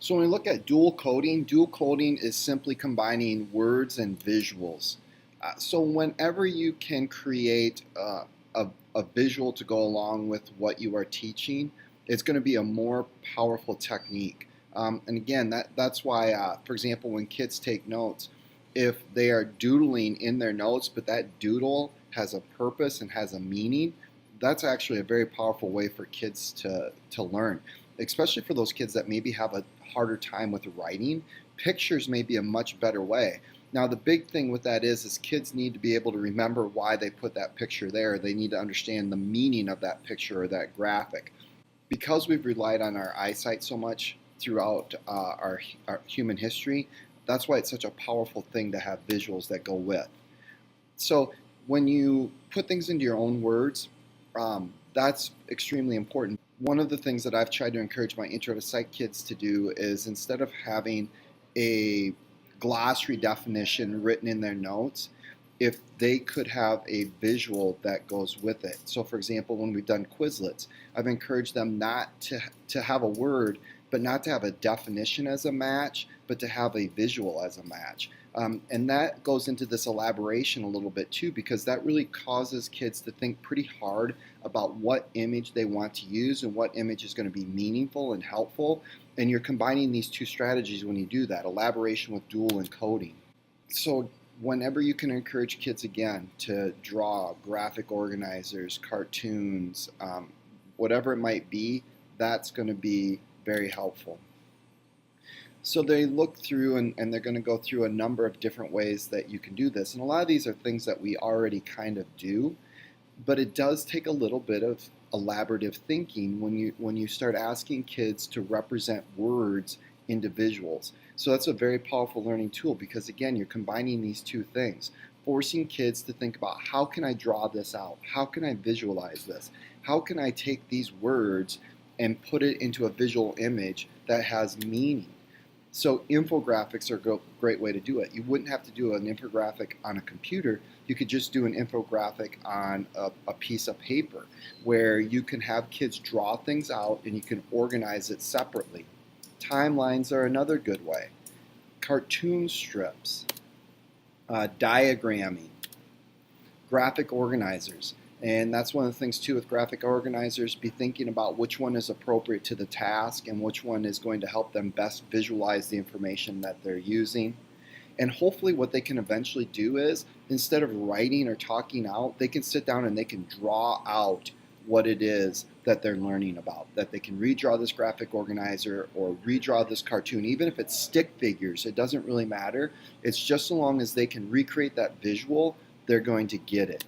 So when we look at dual coding is simply combining words and visuals. So whenever you can create a visual to go along with what you are teaching, it's going to be a more powerful technique. And again, that's why, for example, when kids take notes, if they are doodling in their notes, but that doodle has a purpose and has a meaning, that's actually a very powerful way for kids to learn, especially for those kids that maybe have a harder time with writing. Pictures may be a much better way. Now, the big thing with that is kids need to be able to remember why they put that picture there. They need to understand the meaning of that picture or that graphic. Because we've relied on our eyesight so much throughout our human history, that's why it's such a powerful thing to have visuals that go with. So when you put things into your own words, that's extremely important. One of the things that I've tried to encourage my intro to psych kids to do is, instead of having a glossary definition written in their notes, if they could have a visual that goes with it. So for example, when we've done Quizlets, I've encouraged them not to have a word, but not to have a definition as a match, but to have a visual as a match. And that goes into this elaboration a little bit too, because that really causes kids to think pretty hard about what image they want to use and what image is going to be meaningful and helpful. And you're combining these two strategies when you do that, elaboration with dual encoding. So whenever you can encourage kids again to draw graphic organizers, cartoons, whatever it might be, that's going to be very helpful. So they look through and they're going to go through a number of different ways that you can do this. And a lot of these are things that we already kind of do, but it does take a little bit of elaborative thinking when you start asking kids to represent words into visuals. So that's a very powerful learning tool, because again, you're combining these two things, forcing kids to think about, how can I draw this out? How can I visualize this? How can I take these words and put it into a visual image that has meaning? So infographics are a great way to do it. You wouldn't have to do an infographic on a computer. You could just do an infographic on a piece of paper, where you can have kids draw things out and you can organize it separately. Timelines are another good way. Cartoon strips, diagramming, graphic organizers. And that's one of the things too with graphic organizers, be thinking about which one is appropriate to the task and which one is going to help them best visualize the information that they're using. And hopefully what they can eventually do is, instead of writing or talking out, they can sit down and they can draw out what it is that they're learning about. That they can redraw this graphic organizer or redraw this cartoon, even if it's stick figures, it doesn't really matter. It's just so long as they can recreate that visual, they're going to get it.